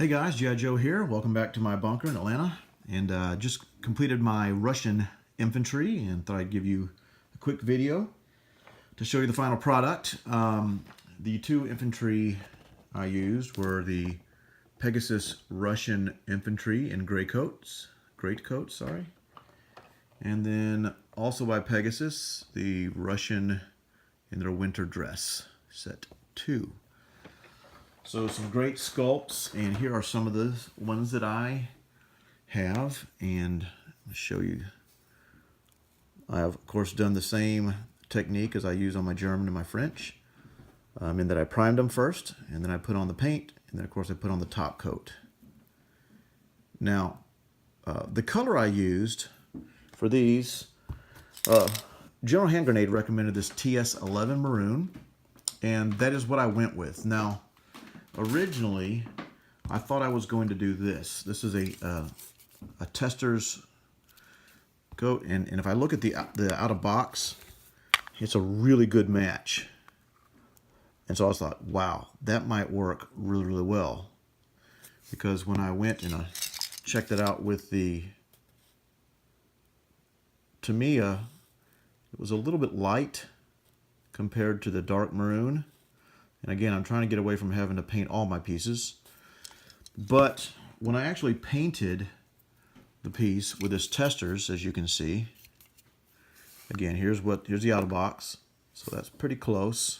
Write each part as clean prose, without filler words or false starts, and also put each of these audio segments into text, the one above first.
Hey guys, G.I. Joe here. Welcome back to my bunker in Atlanta. And just completed my Russian infantry and thought I'd give you a quick video to show you the final product. The two infantry I used were the Pegasus Russian infantry in Greatcoats, sorry. And then also by Pegasus, the Russian in their winter dress, set 2. So some great sculpts, and here are some of the ones that I have, and I'll show you. I have, of course, done the same technique as I use on my German and my French, in that I primed them first, and then I put on the paint, and then, of course, I put on the top coat. Now, the color I used for these, General Hand Grenade recommended this TS11 maroon, and that is what I went with. Now, originally, I thought I was going to do this. This is a tester's coat, and if I look at the out of box, it's a really good match. And so I thought, wow, that might work really, really well. Because when I went and I checked it out with the Tamiya, it was a little bit light compared to the dark maroon. And again, I'm trying to get away from having to paint all my pieces. But when I actually painted the piece with this testers, as you can see, again, here's the out of box. So that's pretty close.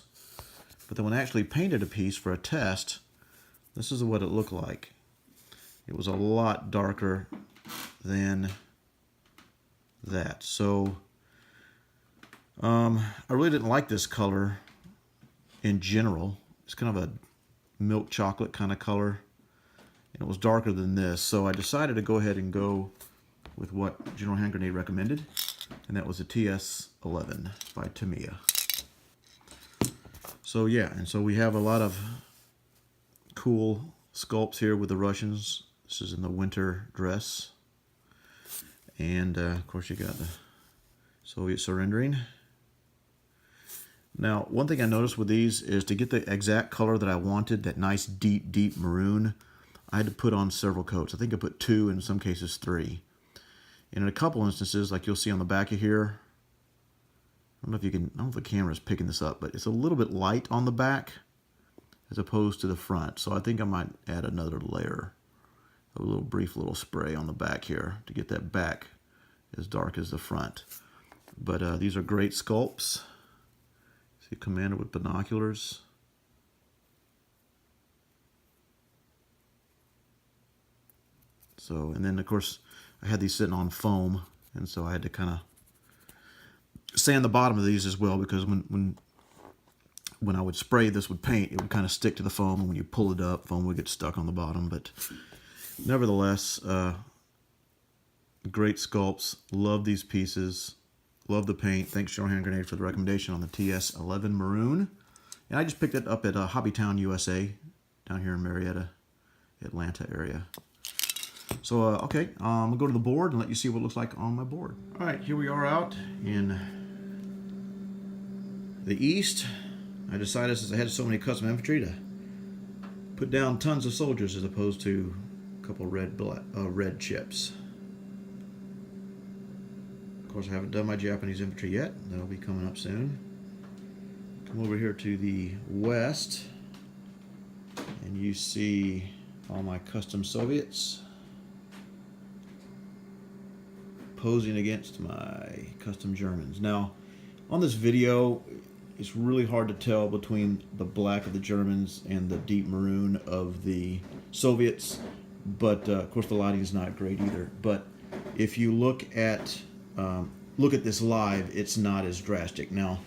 But then when I actually painted a piece for a test, this is what it looked like. It was a lot darker than that. So I really didn't like this color in general. It's kind of a milk chocolate kind of color, and it was darker than this, so I decided to go ahead and go with what General Hand Grenade recommended, and that was a TS11 by Tamiya. So yeah, and so we have a lot of cool sculpts here with the Russians. This is in the winter dress, and of course you got the Soviet surrendering. Now, one thing I noticed with these is to get the exact color that I wanted, that nice deep, deep maroon, I had to put on several coats. I think I put 2, in some cases 3. And in a couple instances, like you'll see on the back of here, I don't know if the camera's picking this up, but it's a little bit light on the back as opposed to the front. So I think I might add another layer, a brief little spray on the back here to get that back as dark as the front. But these are great sculpts. See, commander with binoculars. So, and then of course I had these sitting on foam, and so I had to kind of sand the bottom of these as well, because when I would spray this with paint, it would kind of stick to the foam, and when you pull it up, foam would get stuck on the bottom. But nevertheless, great sculpts. Love these pieces. Love the paint. Thanks, General Hand Grenade, for the recommendation on the TS11 maroon. And I just picked it up at Hobbytown, USA, down here in Marietta, Atlanta area. So, okay, I'm going to go to the board and let you see what it looks like on my board. All right, here we are out in the east. I decided, since I had so many custom infantry, to put down tons of soldiers as opposed to a couple red chips. Of course, I haven't done my Japanese infantry yet. That'll be coming up soon. Come over here to the west, and you see all my custom Soviets posing against my custom Germans. Now, on this video, it's really hard to tell between the black of the Germans and the deep maroon of the Soviets, but of course the lighting is not great either. But if you look at this live, it's not as drastic. Now,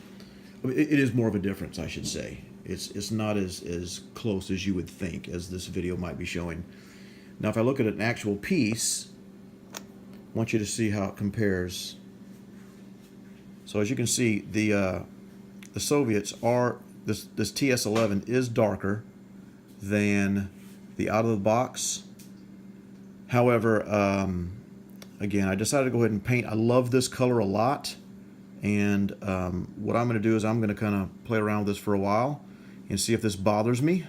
it is more of a difference, I should say. It's not as close as you would think, as this video might be showing. Now, if I look at an actual piece, I want you to see how it compares. So as you can see, the Soviets are, this TS11 is darker than the out of the box. However, again, I decided to go ahead and paint. I love this color a lot, and what I'm going to do is I'm going to kind of play around with this for a while and see if this bothers me.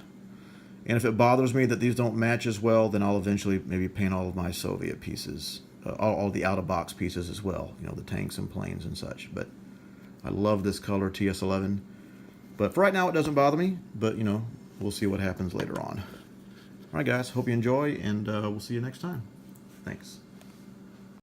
And if it bothers me that these don't match as well, then I'll eventually maybe paint all of my Soviet pieces, all the out-of-box pieces as well, you know, the tanks and planes and such. But I love this color, TS11. But for right now, it doesn't bother me, but, you know, we'll see what happens later on. All right, guys, hope you enjoy, and we'll see you next time. Thanks.